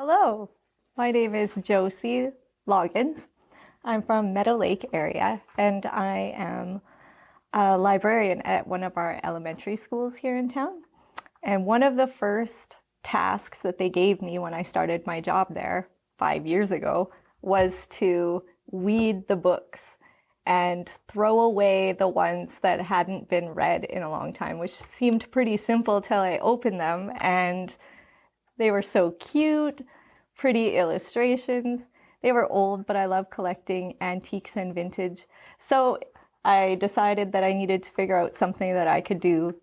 Hello, my name is Josey Loughins. I'm from Meadow Lake area and I am a librarian at one of our elementary schools here in town. And one of the first tasks that they gave me when I started my job there 5 years ago was to weed the books and throw away the ones that hadn't been read in a long time, which seemed pretty simple till I opened them, and they were so cute, pretty illustrations. They were old, but I love collecting antiques and vintage. So I decided that I needed to figure out something that I could do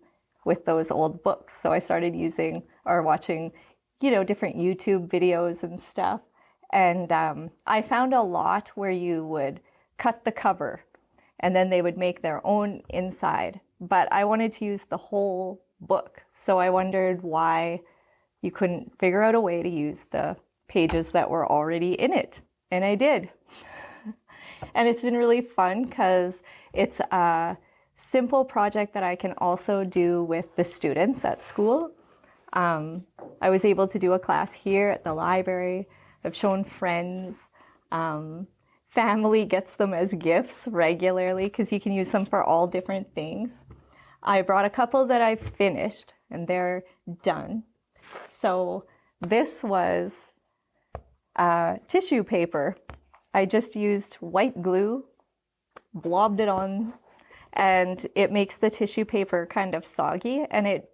with those old books. So I started using or watching, different YouTube videos and stuff. And I found a lot where you would cut the cover and then they would make their own inside. But I wanted to use the whole book. So I wondered why you couldn't figure out a way to use the pages that were already in it. And I did. And it's been really fun because it's a simple project that I can also do with the students at school. I was able to do a class here at the library. I've shown friends. Family gets them as gifts regularly because you can use them for all different things. I brought a couple that I've finished and they're done. So this was tissue paper. I just used white glue, blobbed it on, and it makes the tissue paper kind of soggy and it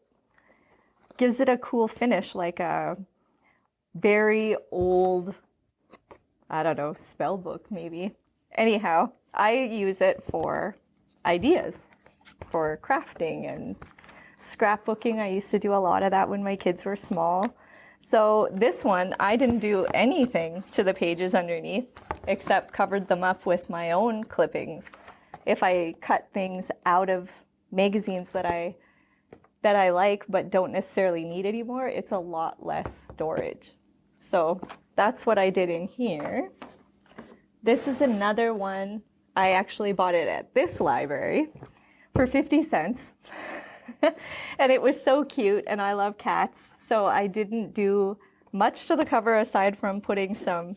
gives it a cool finish, like a very old, spell book maybe. Anyhow, I use it for ideas, for crafting and scrapbooking. I used to do a lot of that when my kids were small. So this one, I didn't do anything to the pages underneath except covered them up with my own clippings. If I cut things out of magazines that I like but don't necessarily need anymore, it's a lot less storage. So that's what I did in here. This is another one. I actually bought it at this library for 50 cents. And it was so cute, and I love cats. So I didn't do much to the cover aside from putting some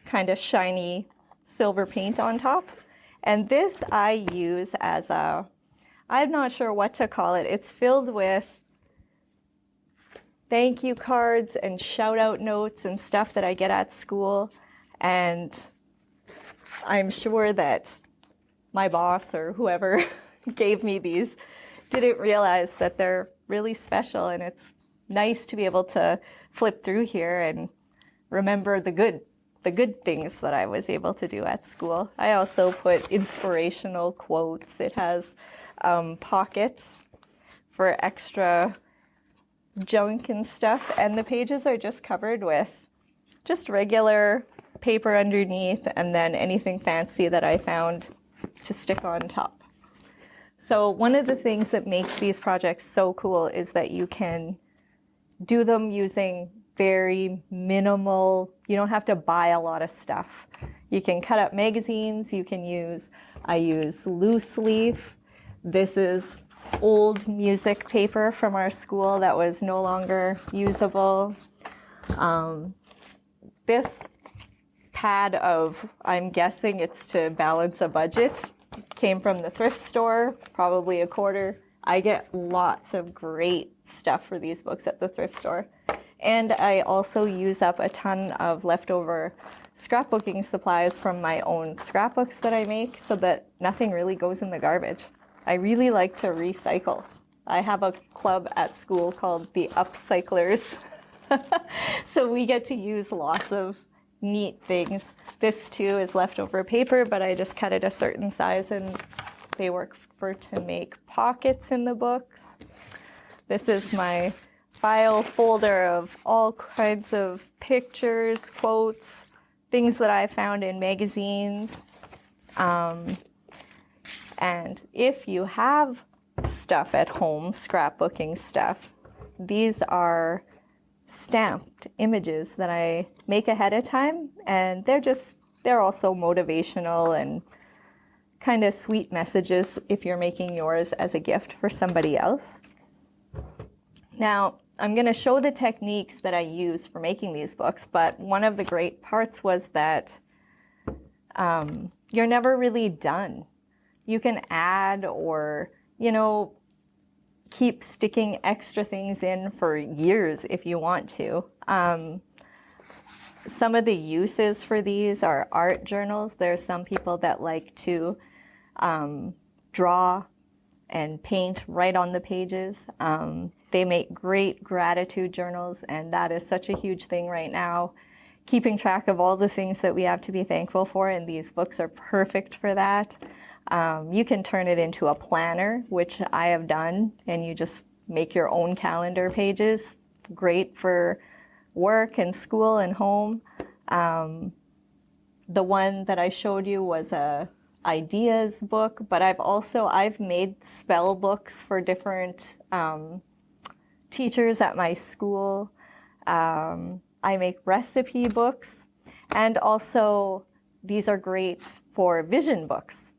kind of shiny silver paint on top. And this I use as I'm not sure what to call it. It's filled with thank you cards and shout out notes and stuff that I get at school. And I'm sure that my boss or whoever gave me these didn't realize that they're really special, and it's nice to be able to flip through here and remember the good things that I was able to do at school. I also put inspirational quotes. It has pockets for extra junk and stuff, and the pages are just covered with just regular paper underneath and then anything fancy that I found to stick on top. So one of the things that makes these projects so cool is that you can do them using very minimal, you don't have to buy a lot of stuff. You can cut up magazines, I use loose leaf. This is old music paper from our school that was no longer usable. This pad of, I'm guessing it's to balance a budget, came from the thrift store, probably a quarter. I get lots of great stuff for these books at the thrift store. And I also use up a ton of leftover scrapbooking supplies from my own scrapbooks that I make so that nothing really goes in the garbage. I really like to recycle. I have a club at school called the Upcyclers. So we get to use lots of neat things. This too is leftover paper, but I just cut it a certain size and they work to make pockets in the books. This is my file folder of all kinds of pictures, quotes, things that I found in magazines. And if you have stuff at home, scrapbooking stuff, these are stamped images that I make ahead of time, and they're also motivational and kind of sweet messages if you're making yours as a gift for somebody else. Now, I'm going to show the techniques that I use for making these books, but one of the great parts was that you're never really done. You can add or, keep sticking extra things in for years if you want to. Some of the uses for these are art journals. There's some people that like to draw and paint right on the pages. They make great gratitude journals, and that is such a huge thing right now, keeping track of all the things that we have to be thankful for, and these books are perfect for that. You can turn it into a planner, which I have done, and you just make your own calendar pages. Great for work and school and home. The one that I showed you was a ideas book, but I've made spell books for different teachers at my school. I make recipe books, and also these are great for vision books.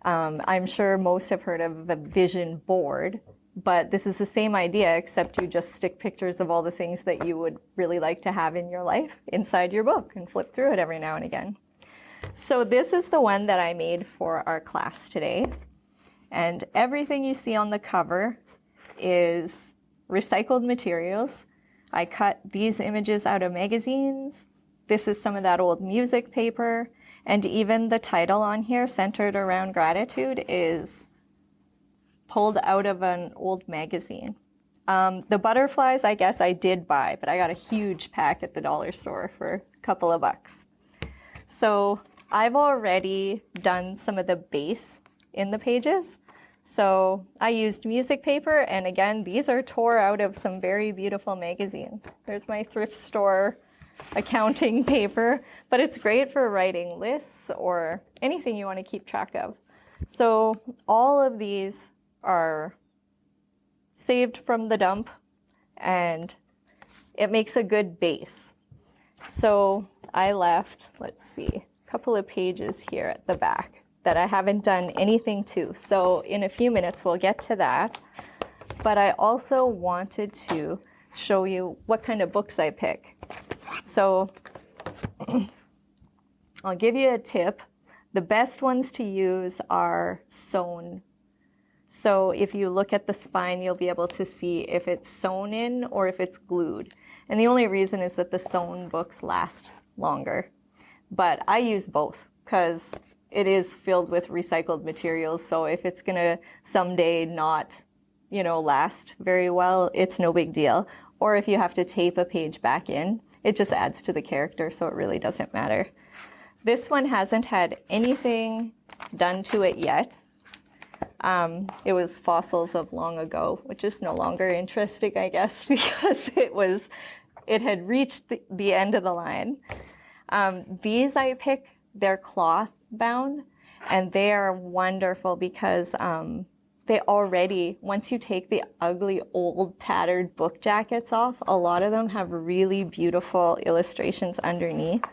I'm sure most have heard of a vision board, but this is the same idea, except you just stick pictures of all the things that you would really like to have in your life inside your book and flip through it every now and again. So this is the one that I made for our class today. And everything you see on the cover is recycled materials. I cut these images out of magazines. This is some of that old music paper. And even the title on here, centered around gratitude, is pulled out of an old magazine. The butterflies, I guess I did buy, but I got a huge pack at the dollar store for a couple of bucks. So I've already done some of the base in the pages. So I used music paper, and again, these are tore out of some very beautiful magazines. There's my thrift store accounting paper, but it's great for writing lists or anything you want to keep track of. So all of these are saved from the dump, and it makes a good base. So I left, let's see, a couple of pages here at the back that I haven't done anything to. So in a few minutes we'll get to that. But I also wanted to show you what kind of books I pick. So I'll give you a tip. The best ones to use are sewn. So if you look at the spine, you'll be able to see if it's sewn in or if it's glued. And the only reason is that the sewn books last longer. But I use both because it is filled with recycled materials. So if it's going to someday not, last very well, it's no big deal. Or if you have to tape a page back in, it just adds to the character, so it really doesn't matter. This one hasn't had anything done to it yet. It was fossils of long ago, which is no longer interesting, I guess, because it had reached the end of the line. These I pick, they're cloth bound, and they are wonderful because they already, once you take the ugly old tattered book jackets off, a lot of them have really beautiful illustrations underneath.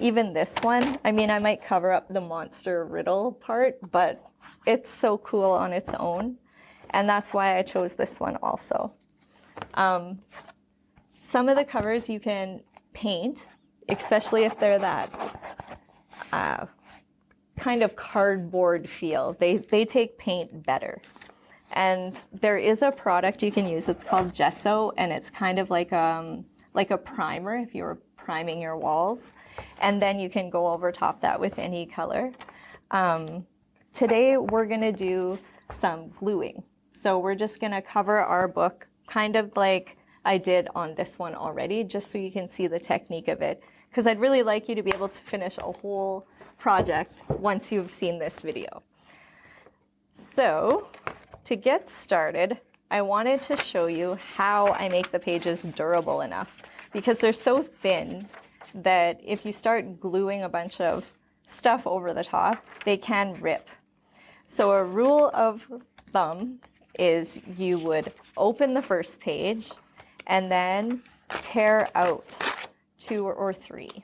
Even this one, I might cover up the monster riddle part, but it's so cool on its own. And that's why I chose this one also. Some of the covers you can paint, especially if they're that kind of cardboard feel. They take paint better. And there is a product you can use. It's called gesso, and it's kind of like a primer if you were priming your walls. And then you can go over top that with any color. Today we're going to do some gluing. So we're just going to cover our book kind of like I did on this one already, just so you can see the technique of it. Because I'd really like you to be able to finish a whole project once you've seen this video. So to get started, I wanted to show you how I make the pages durable enough, because they're so thin that if you start gluing a bunch of stuff over the top, they can rip. So a rule of thumb is you would open the first page and then tear out 2 or 3.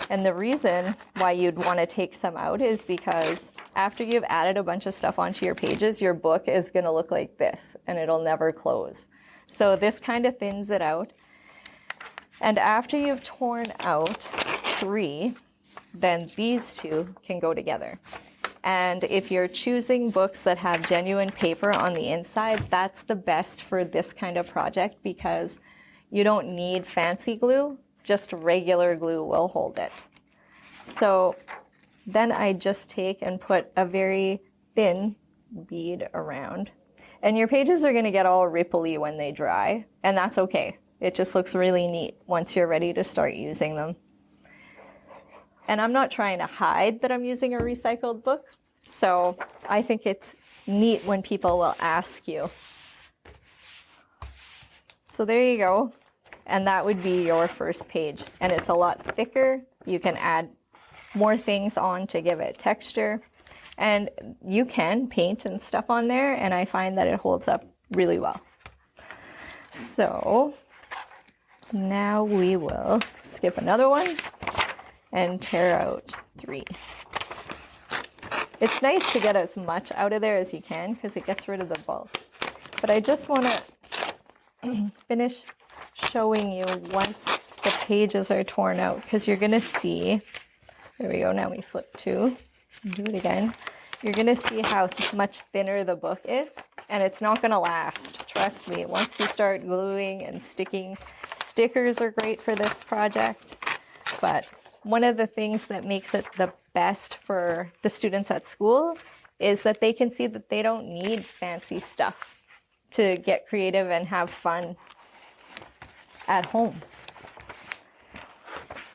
And the reason why you'd want to take some out is because after you've added a bunch of stuff onto your pages, your book is going to look like this and it'll never close. So this kind of thins it out. And after you've torn out 3, then these 2 can go together. And if you're choosing books that have genuine paper on the inside, that's the best for this kind of project because you don't need fancy glue, just regular glue will hold it. So then I just take and put a very thin bead around. And your pages are going to get all ripply when they dry, and that's okay. It just looks really neat once you're ready to start using them. And I'm not trying to hide that I'm using a recycled book, so I think it's neat when people will ask you. So there you go. And that would be your first page. And it's a lot thicker. You can add more things on to give it texture. And you can paint and stuff on there, and I find that it holds up really well. So now we will skip another one and tear out 3. It's nice to get as much out of there as you can because it gets rid of the bulk. But I just want to finish showing you once the pages are torn out because you're going to see, there we go, now we flip 2, do it again. You're going to see how much thinner the book is, and it's not going to last. Trust me, once you start gluing and sticking, stickers are great for this project, but one of the things that makes it the best for the students at school is that they can see that they don't need fancy stuff to get creative and have fun at home.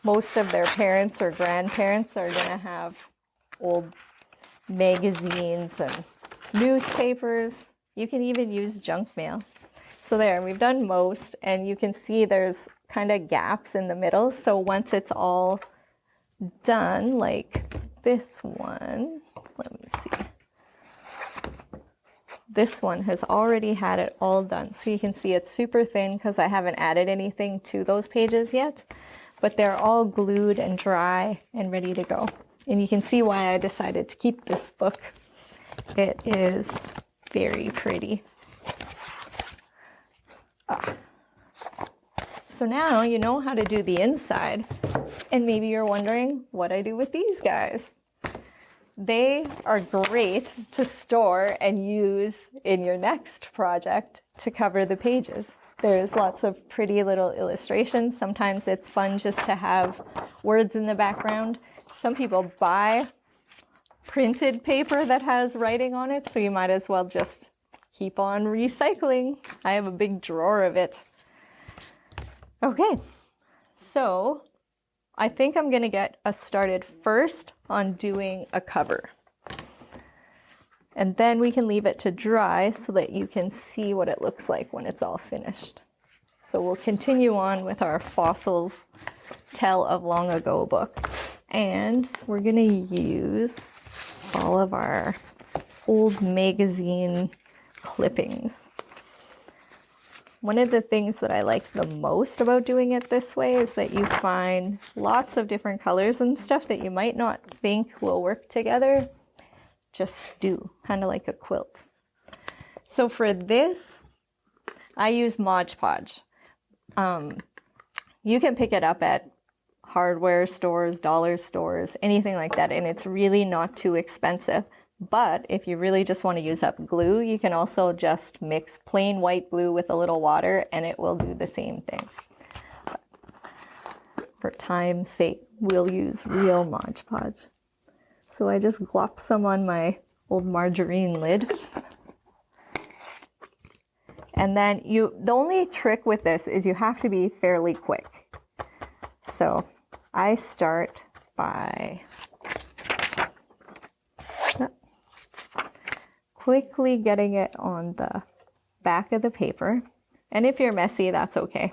Most of their parents or grandparents are going to have old magazines and newspapers. You can even use junk mail. So there, we've done most, and you can see there's kind of gaps in the middle. So once it's all done, like this one, let me see. This one has already had it all done. So you can see it's super thin because I haven't added anything to those pages yet, but they're all glued and dry and ready to go. And you can see why I decided to keep this book. It is very pretty. So now you know how to do the inside, and maybe you're wondering what I do with these guys. They are great to store and use in your next project to cover the pages. There's lots of pretty little illustrations. Sometimes it's fun just to have words in the background. Some people buy printed paper that has writing on it, so you might as well just keep on recycling. I have a big drawer of it. Okay, so I think I'm going to get us started first on doing a cover. And then we can leave it to dry so that you can see what it looks like when it's all finished. So we'll continue on with our Fossils Tell of Long Ago book. And we're going to use all of our old magazine clippings. One of the things that I like the most about doing it this way is that you find lots of different colors and stuff that you might not think will work together, just do, kind of like a quilt. So for this, I use Mod Podge. You can pick it up at hardware stores, dollar stores, anything like that, and it's really not too expensive. But if you really just want to use up glue, you can also just mix plain white glue with a little water and it will do the same thing. But for time's sake, we'll use real Mod Podge. So I just glop some on my old margarine lid. And then the only trick with this is you have to be fairly quick. So I start by quickly getting it on the back of the paper. And if you're messy, that's okay,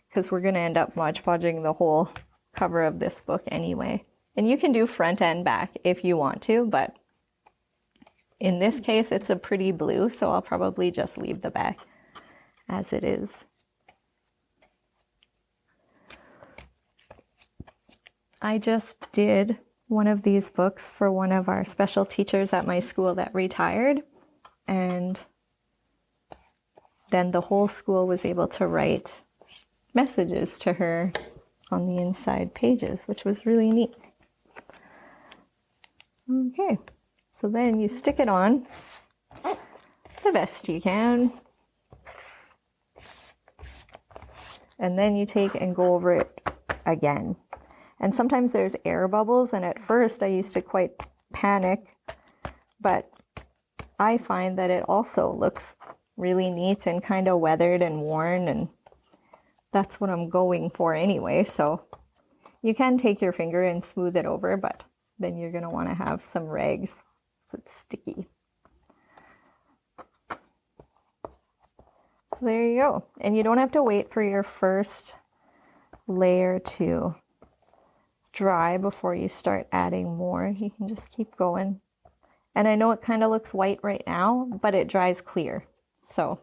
because we're going to end up Mod Podging the whole cover of this book anyway. And you can do front and back if you want to, but in this case, it's a pretty blue, so I'll probably just leave the back as it is. I just did one of these books for one of our special teachers at my school that retired, and then the whole school was able to write messages to her on the inside pages, which was really neat. Okay, so then you stick it on the best you can. And then you take and go over it again. And sometimes there's air bubbles, and at first I used to quite panic, but I find that it also looks really neat and kind of weathered and worn, and that's what I'm going for anyway. So you can take your finger and smooth it over, but then you're going to want to have some rags so it's sticky. So there you go. And you don't have to wait for your first layer to dry before you start adding more. You can just keep going. And I know it kind of looks white right now, but it dries clear. So,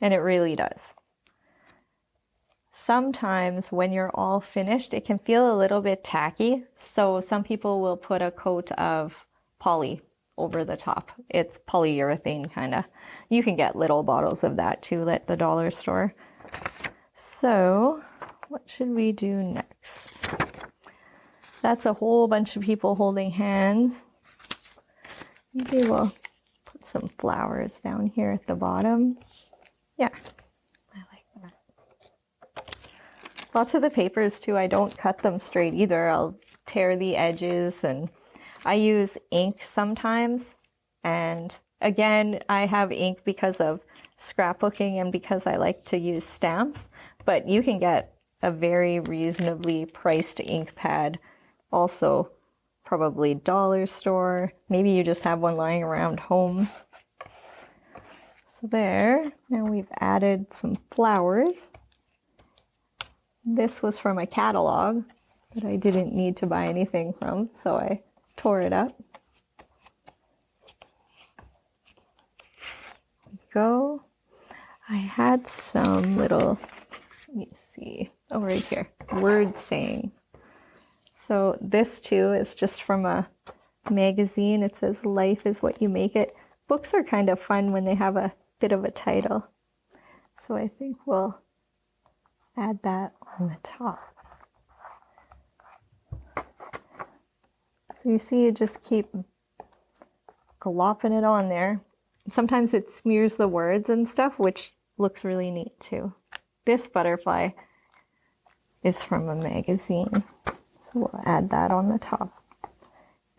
and it really does. Sometimes when you're all finished, it can feel a little bit tacky. So some people will put a coat of poly over the top. It's polyurethane kind of. You can get little bottles of that too at the dollar store. So what should we do next? That's a whole bunch of people holding hands. Maybe we'll put some flowers down here at the bottom. Yeah, I like that. Lots of the papers too, I don't cut them straight either. I'll tear the edges, and I use ink sometimes. And again, I have ink because of scrapbooking and because I like to use stamps, but you can get a very reasonably priced ink pad also, probably dollar store. Maybe you just have one lying around home. So there, now we've added some flowers. This was from a catalog that I didn't need to buy anything from, so I tore it up. There we go. I had some little, let me see, oh, right here, word saying. So this too is just from a magazine. It says, "Life is what you make it." Books are kind of fun when they have a bit of a title. So I think we'll add that on the top. So you see, you just keep glopping it on there. Sometimes it smears the words and stuff, which looks really neat too. This butterfly is from a magazine. So we'll add that on the top.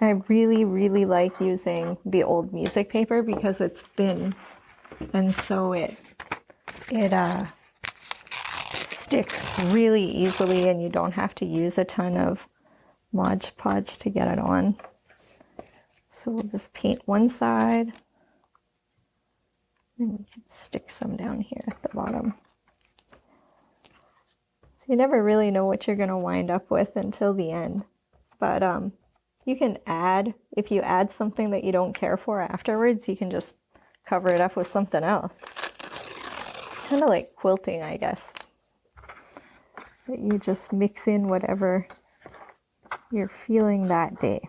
I really, really like using the old music paper because it's thin, and so it sticks really easily, and you don't have to use a ton of Mod Podge to get it on. So we'll just paint one side, and we can stick some down here at the bottom. So you never really know what you're going to wind up with until the end. But you can add, if you add something that you don't care for afterwards, you can just cover it up with something else. Kind of like quilting, I guess. That you just mix in whatever you're feeling that day.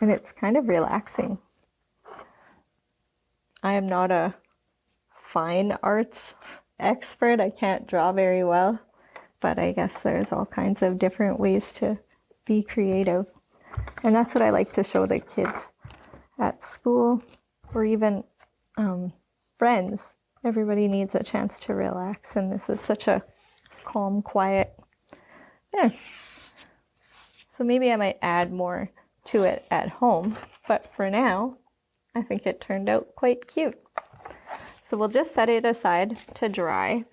And it's kind of relaxing. I am not a fine arts expert. I can't draw very well. But I guess there's all kinds of different ways to be creative. And that's what I like to show the kids at school, or even friends. Everybody needs a chance to relax, and this is such a calm, quiet. Yeah. So maybe I might add more to it at home, but for now, I think it turned out quite cute. So we'll just set it aside to dry.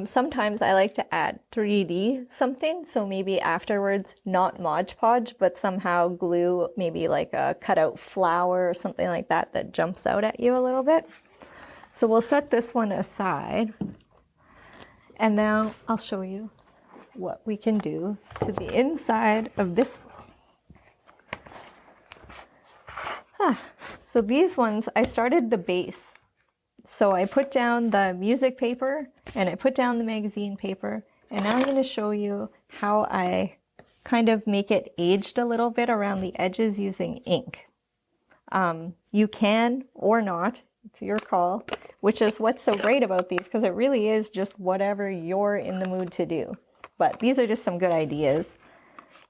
Sometimes I like to add 3D something, so maybe afterwards, not Mod Podge, but somehow glue maybe like a cutout flower or something like that that jumps out at you a little bit. So we'll set this one aside, and now I'll show you what we can do to the inside of this one. So these ones, I started the base. So I put down the music paper and I put down the magazine paper, and now I'm going to show you how I kind of make it aged a little bit around the edges using ink. You can or not, it's your call, which is what's so great about these, because it really is just whatever you're in the mood to do. But these are just some good ideas.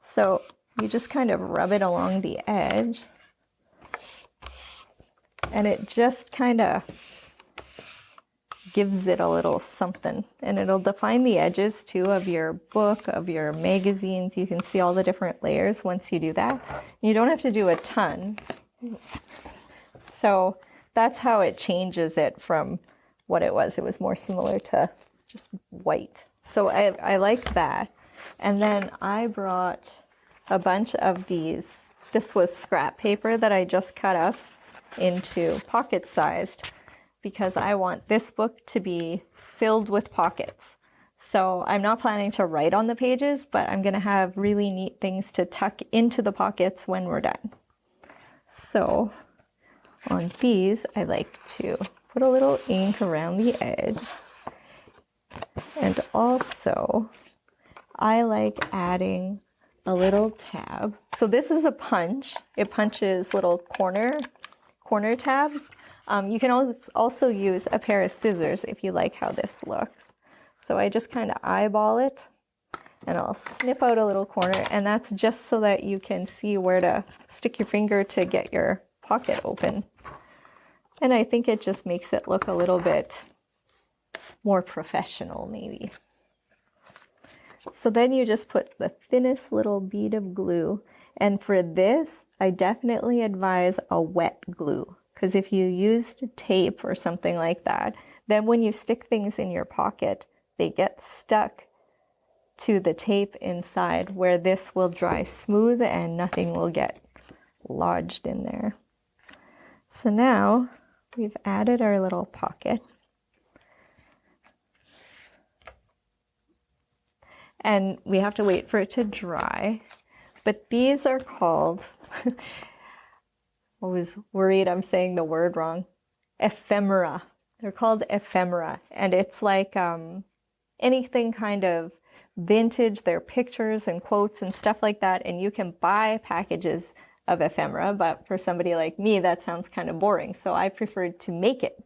So you just kind of rub it along the edge, and it just kind of gives it a little something, and it'll define the edges too of your book, of your magazines. You can see all the different layers once you do that. You don't have to do a ton. So that's how it changes it from what it was. It was more similar to just white. So I like that. And then I brought a bunch of these. This was scrap paper that I just cut up into pocket sized, because I want this book to be filled with pockets. So I'm not planning to write on the pages, but I'm going to have really neat things to tuck into the pockets when we're done. So on these, I like to put a little ink around the edge. And also, I like adding a little tab. So this is a punch. It punches little corner tabs. You can also use a pair of scissors if you like how this looks. So I just kind of eyeball it, and I'll snip out a little corner, and that's just so that you can see where to stick your finger to get your pocket open. And I think it just makes it look a little bit more professional, maybe. So then you just put the thinnest little bead of glue. And for this, I definitely advise a wet glue. Because if you used tape or something like that, then when you stick things in your pocket, they get stuck to the tape inside, where this will dry smooth and nothing will get lodged in there. So now we've added our little pocket. And we have to wait for it to dry. But these are called, I was worried I'm saying the word wrong, ephemera. They're called ephemera. And it's like anything kind of vintage. They're pictures and quotes and stuff like that. And you can buy packages of ephemera. But for somebody like me, that sounds kind of boring. So I preferred to make it.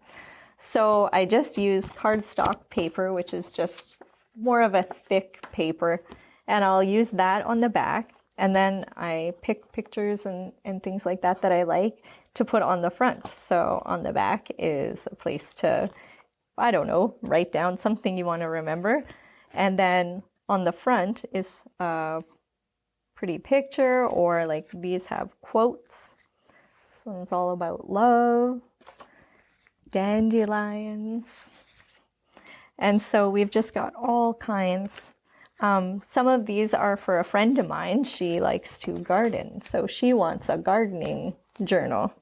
So I just use cardstock paper, which is just more of a thick paper. And I'll use that on the back. And then I pick pictures and things like that I like to put on the front. So on the back is a place to, I don't know, write down something you want to remember. And then on the front is a pretty picture, or like these have quotes. This one's all about love, dandelions. And so we've just got all kinds. Some of these are for a friend of mine. She likes to garden, so she wants a gardening journal.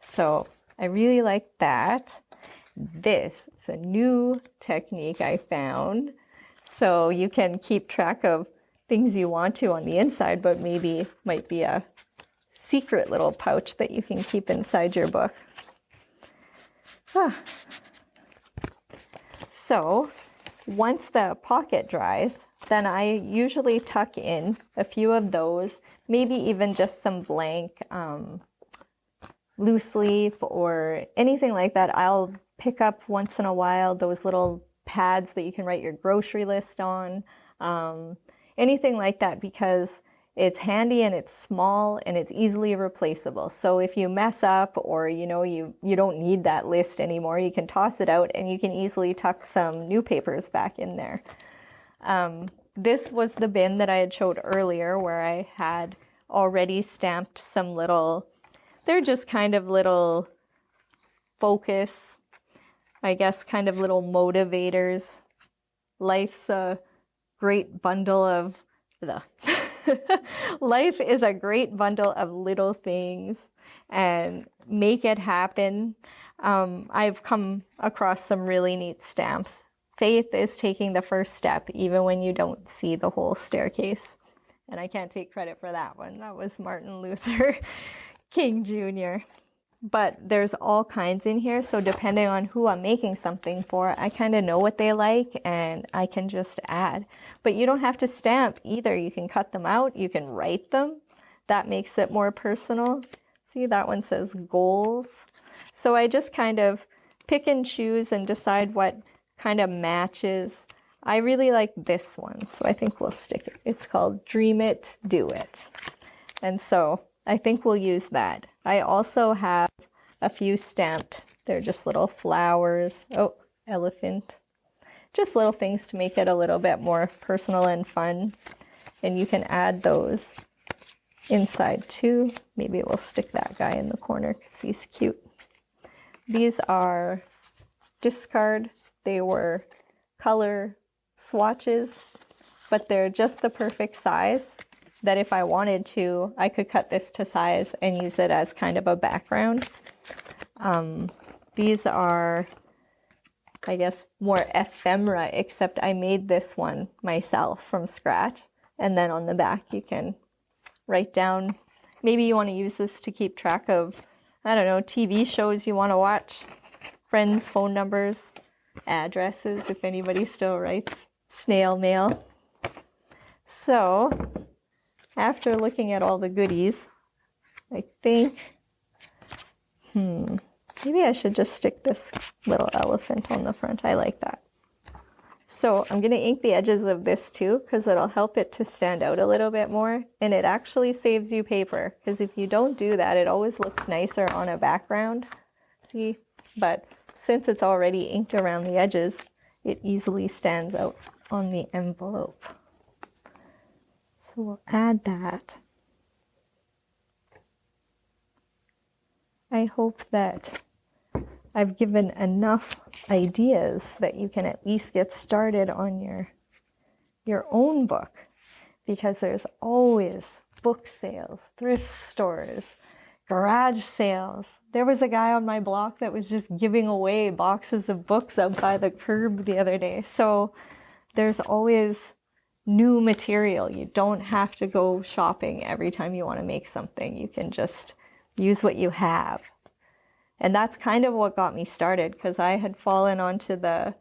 So I really like that. This is a new technique I found. So you can keep track of things you want to on the inside, but maybe might be a secret little pouch that you can keep inside your book. So once the pocket dries, then I usually tuck in a few of those, maybe even just some blank loose leaf or anything like that. I'll pick up once in a while those little pads that you can write your grocery list on, anything like that, because it's handy and it's small and it's easily replaceable. So if you mess up, or you don't need that list anymore, you can toss it out and you can easily tuck some new papers back in there. This was the bin that I had showed earlier, where I had already stamped some little, they're just kind of little focus, I guess, kind of little motivators. Life's a great bundle of life is a great bundle of little things, and make it happen. I've come across some really neat stamps. Faith is taking the first step, even when you don't see the whole staircase. And I can't take credit for that one. That was Martin Luther King Jr. But there's all kinds in here. So depending on who I'm making something for, I kind of know what they like and I can just add. But you don't have to stamp either. You can cut them out. You can write them. That makes it more personal. See, that one says goals. So I just kind of pick and choose and decide what kind of matches. I really like this one, so I think we'll stick it. It's called Dream It, Do It. And so I think we'll use that. I also have a few stamped. They're just little flowers. Oh, elephant. Just little things to make it a little bit more personal and fun. And you can add those inside too. Maybe we'll stick that guy in the corner because he's cute. These are discard. They were color swatches, but they're just the perfect size that if I wanted to, I could cut this to size and use it as kind of a background. These are, I guess, more ephemera, except I made this one myself from scratch. And then on the back, you can write down, maybe you want to use this to keep track of, I don't know, TV shows you want to watch, friends' phone numbers, addresses, if anybody still writes snail mail. So, after looking at all the goodies, I think, maybe I should just stick this little elephant on the front. I like that. So I'm going to ink the edges of this too, because it'll help it to stand out a little bit more. And it actually saves you paper, because if you don't do that, it always looks nicer on a background. See? But since it's already inked around the edges, it easily stands out on the envelope. So we'll add that. I hope that I've given enough ideas that you can at least get started on your own book, because there's always book sales, thrift stores, garage sales. There was a guy on my block that was just giving away boxes of books out by the curb the other day. So there's always new material. You don't have to go shopping every time you want to make something. You can just use what you have. And that's kind of what got me started, because I had fallen onto the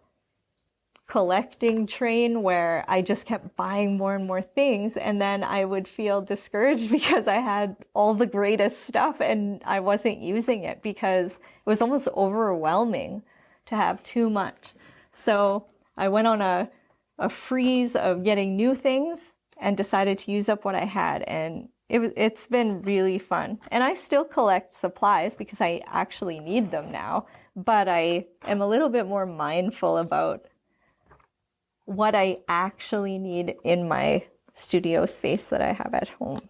collecting train where I just kept buying more and more things, and then I would feel discouraged because I had all the greatest stuff and I wasn't using it because it was almost overwhelming to have too much. So I went on a freeze of getting new things and decided to use up what I had, and it's been really fun. And I still collect supplies because I actually need them now, but I am a little bit more mindful about what I actually need in my studio space that I have at home.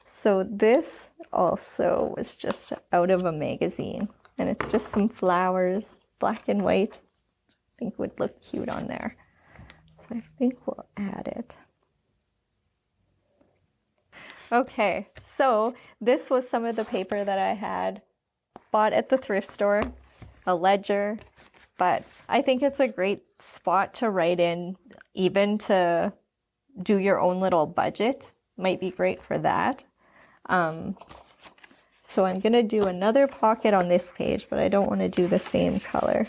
So this also was just out of a magazine, and it's just some flowers, black and white. I think would look cute on there. So I think we'll add it. Okay, so this was some of the paper that I had bought at the thrift store, a ledger, but I think it's a great spot to write in, even to do your own little budget. Might be great for that. So I'm going to do another pocket on this page, but I don't want to do the same color.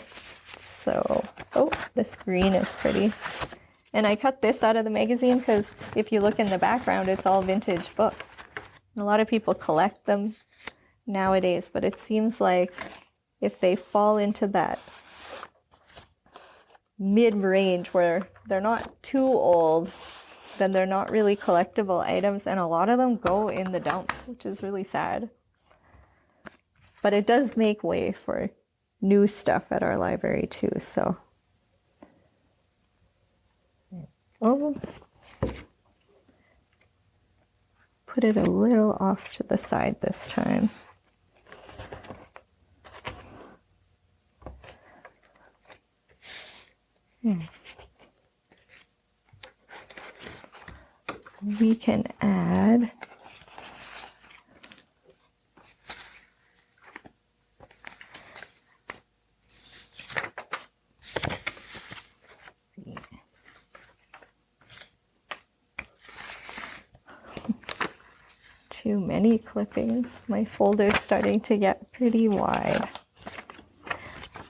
So, oh, this green is pretty. And I cut this out of the magazine because if you look in the background, it's all vintage book. And a lot of people collect them nowadays, but it seems like if they fall into that mid-range where they're not too old, then they're not really collectible items, and a lot of them go in the dump, which is really sad. But it does make way for new stuff at our library too, so. Oh, put it a little off to the side this time. We can add too many clippings. My folder's starting to get pretty wide.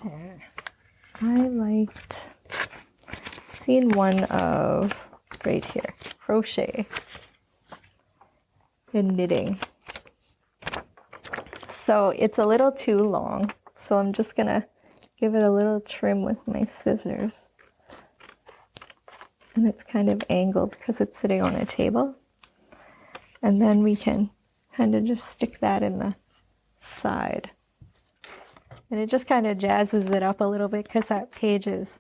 There. I liked scene one of right here, crochet and knitting. So it's a little too long, So I'm just gonna give it a little trim with my scissors. And it's kind of angled because it's sitting on a table. And then we can kind of just stick that in the side. And it just kind of jazzes it up a little bit because that page is,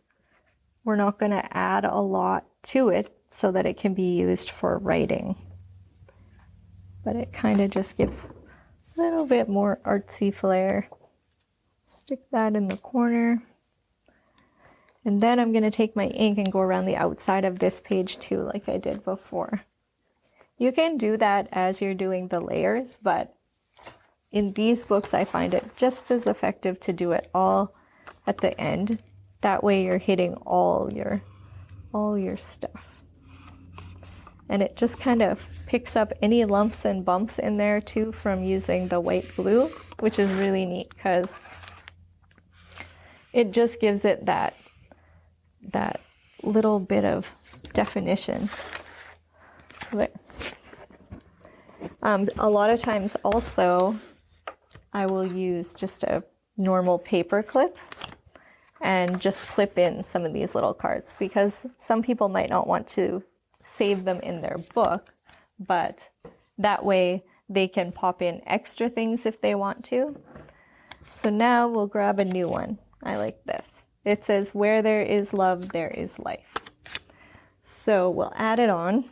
we're not going to add a lot to it so that it can be used for writing. But it kind of just gives a little bit more artsy flair. Stick that in the corner. And then I'm going to take my ink and go around the outside of this page too, like I did before. You can do that as you're doing the layers, but in these books I find it just as effective to do it all at the end. That way you're hitting all your stuff. And it just kind of picks up any lumps and bumps in there too from using the white glue, which is really neat because it just gives it that little bit of definition. So there. A lot of times also I will use just a normal paper clip and just clip in some of these little cards because some people might not want to save them in their book, but that way they can pop in extra things if they want to. So now we'll grab a new one. I like this. It says, "Where there is love, there is life." So we'll add it on.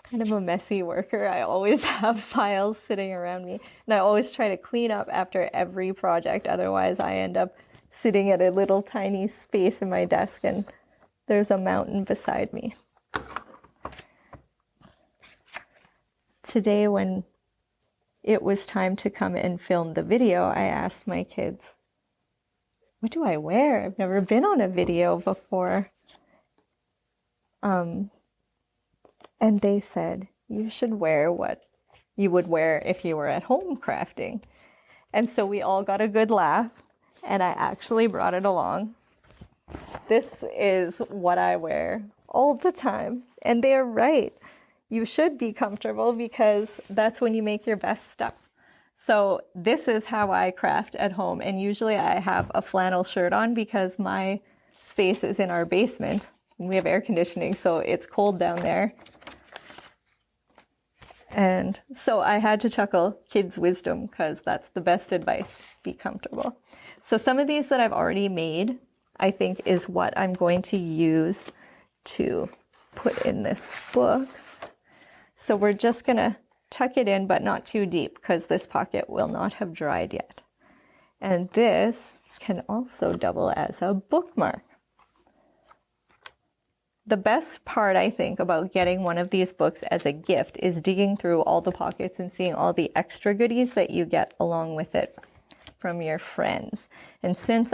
Kind of a messy worker. I always have files sitting around me, and I always try to clean up after every project. Otherwise, I end up sitting at a little tiny space in my desk, and there's a mountain beside me. Today, when it was time to come and film the video, I asked my kids, "What do I wear? I've never been on a video before." And they said, "You should wear what you would wear if you were at home crafting." And so we all got a good laugh, and I actually brought it along. This is what I wear all the time. And they're right. You should be comfortable because that's when you make your best stuff. So this is how I craft at home. And usually I have a flannel shirt on because my space is in our basement. And we have air conditioning, so it's cold down there. And so I had to chuckle kids' wisdom because that's the best advice. Be comfortable. So some of these that I've already made, I think is what I'm going to use to put in this book. So we're just going to tuck it in, but not too deep because this pocket will not have dried yet. And this can also double as a bookmark. The best part, I think, about getting one of these books as a gift is digging through all the pockets and seeing all the extra goodies that you get along with it from your friends. And since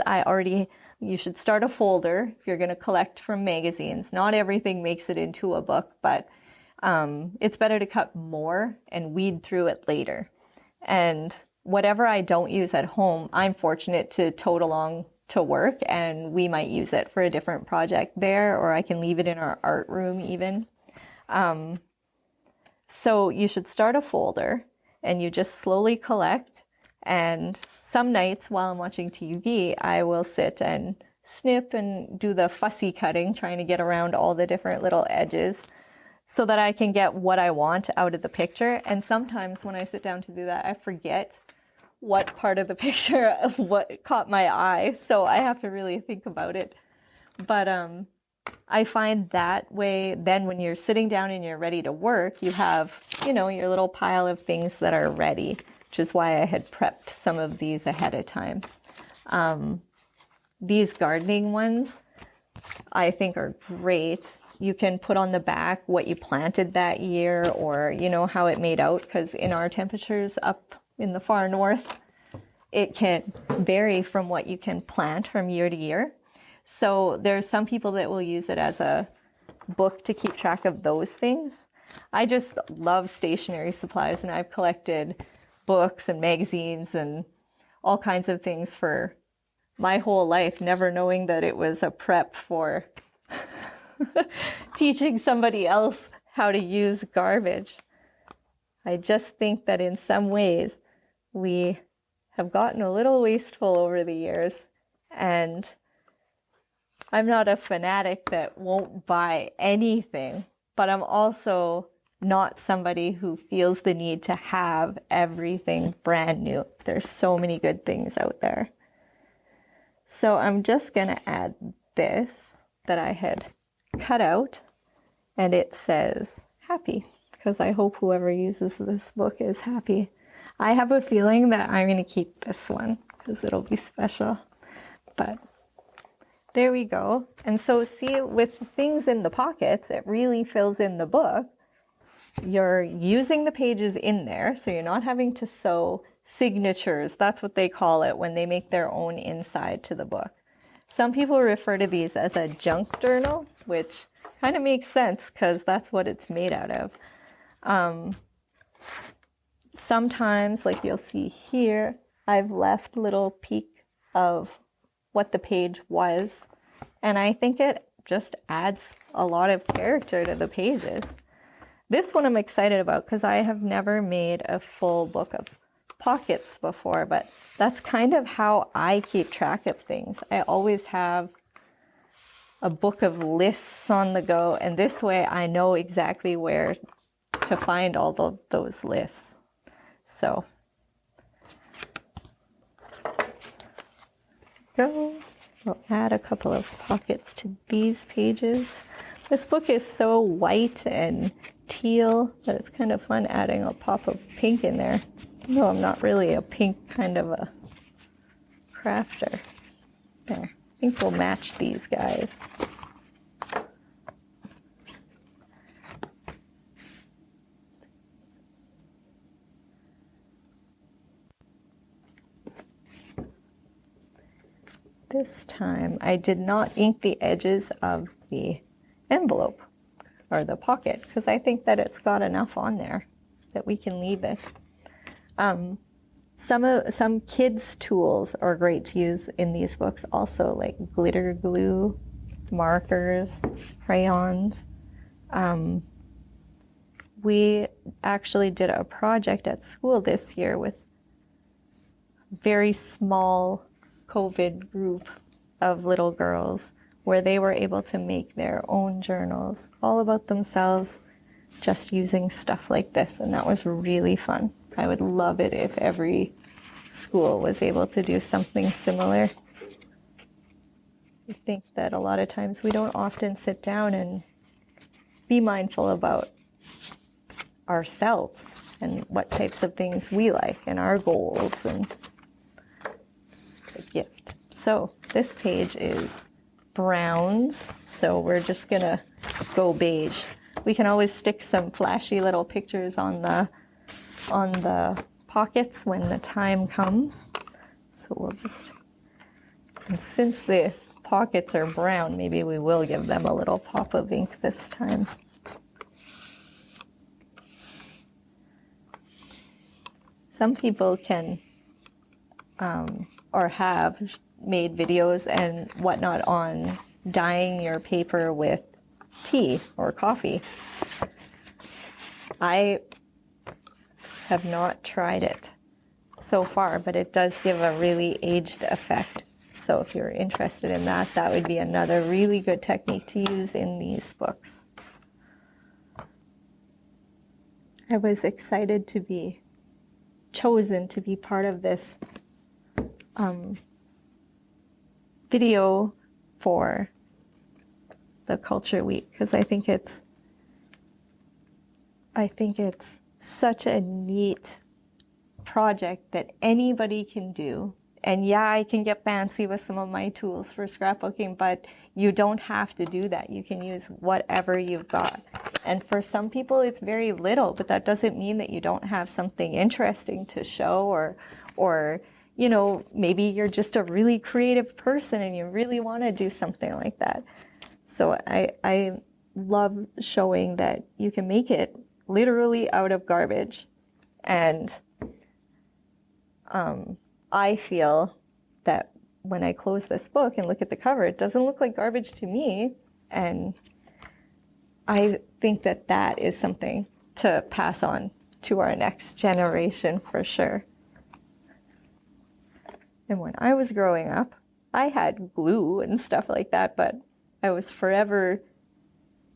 you should start a folder if you're going to collect from magazines. Not everything makes it into a book, but it's better to cut more and weed through it later. And whatever I don't use at home, I'm fortunate to tote along to work, and we might use it for a different project there, or I can leave it in our art room even. So you should start a folder and you just slowly collect. And some nights while I'm watching TV, I will sit and snip and do the fussy cutting, trying to get around all the different little edges so that I can get what I want out of the picture. And sometimes when I sit down to do that, I forget what part of the picture of what caught my eye. So I have to really think about it. But I find that way, then when you're sitting down and you're ready to work, you have, your little pile of things that are ready, which is why I had prepped some of these ahead of time. These gardening ones, I think are great. You can put on the back what you planted that year or, how it made out, because in our temperatures up in the far north, it can vary from what you can plant from year to year. So there's some people that will use it as a book to keep track of those things. I just love stationery supplies, and I've collected books and magazines and all kinds of things for my whole life, never knowing that it was a prep for teaching somebody else how to use garbage. I just think that in some ways we have gotten a little wasteful over the years, and I'm not a fanatic that won't buy anything, but I'm also not somebody who feels the need to have everything brand new. There's so many good things out there. So I'm just going to add this that I had cut out, and it says happy, because I hope whoever uses this book is happy. I have a feeling that I'm going to keep this one because it'll be special. But there we go. And so see, with things in the pockets, it really fills in the book. You're using the pages in there, so you're not having to sew signatures. That's what they call it when they make their own inside to the book. Some people refer to these as a junk journal, which kind of makes sense because that's what it's made out of. Sometimes, like you'll see here, I've left little peek of what the page was, and I think it just adds a lot of character to the pages. This one I'm excited about because I have never made a full book of pockets before, but that's kind of how I keep track of things. I always have a book of lists on the go, and this way I know exactly where to find all those lists. So, go. We'll add a couple of pockets to these pages. This book is so white and teal that it's kind of fun adding a pop of pink in there. No, I'm not really a pink kind of a crafter. There, I think we'll match these guys. This time I did not ink the edges of the envelope or the pocket because I think that it's got enough on there that we can leave it. Some kids' tools are great to use in these books also, like glitter glue, markers, crayons. We actually did a project at school this year with very small COVID group of little girls where they were able to make their own journals all about themselves just using stuff like this, and that was really fun. I would love it if every school was able to do something similar. I think that a lot of times we don't often sit down and be mindful about ourselves and what types of things we like and our goals and the gift. So this page is browns, so we're just gonna go beige. We can always stick some flashy little pictures on the pockets when the time comes. So we'll just, and since the pockets are brown, maybe we will give them a little pop of ink this time. Some people can or have made videos and whatnot on dyeing your paper with tea or coffee. I have not tried it so far, but it does give a really aged effect. So if you're interested in that, that would be another really good technique to use in these books. I was excited to be chosen to be part of this video for the Culture Week because I think it's such a neat project that anybody can do. And yeah, I can get fancy with some of my tools for scrapbooking, but you don't have to do that. You can use whatever you've got. And for some people, it's very little, but that doesn't mean that you don't have something interesting to show, or you know, maybe you're just a really creative person and you really want to do something like that. So I love showing that you can make it literally out of garbage. And I feel that when I close this book and look at the cover, it doesn't look like garbage to me. And I think that that is something to pass on to our next generation for sure. And when I was growing up, I had glue and stuff like that, but I was forever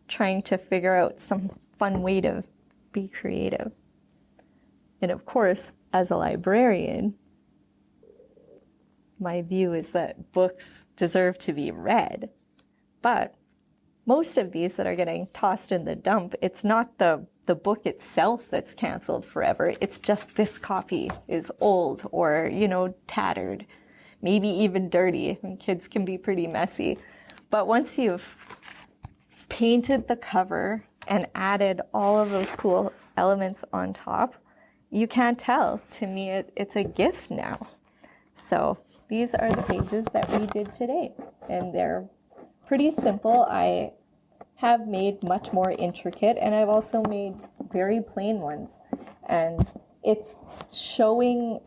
trying to figure out some fun way to be creative. And of course, as a librarian, my view is that books deserve to be read. But most of these that are getting tossed in the dump, it's not the book itself that's canceled forever. It's just this copy is old or, tattered, maybe even dirty. And kids can be pretty messy. But once you've painted the cover and added all of those cool elements on top, you can't tell. To me, it's a gift now. So these are the pages that we did today, and they're pretty simple. I have made much more intricate, and I've also made very plain ones. And it's showing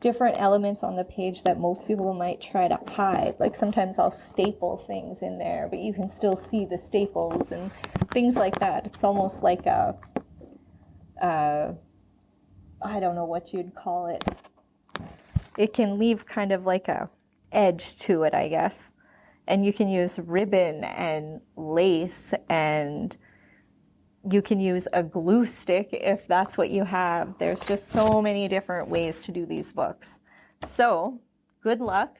different elements on the page that most people might try to hide. Like sometimes I'll staple things in there, but you can still see the staples and things like that. It's almost like a, I don't know what you'd call it. It can leave kind of like a edge to it, I guess. And you can use ribbon and lace, and you can use a glue stick if that's what you have. There's just so many different ways to do these books. So, good luck.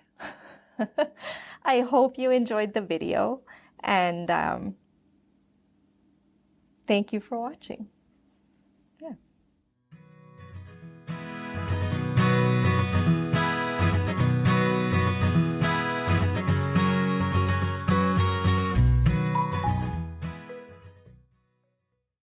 I hope you enjoyed the video, and thank you for watching.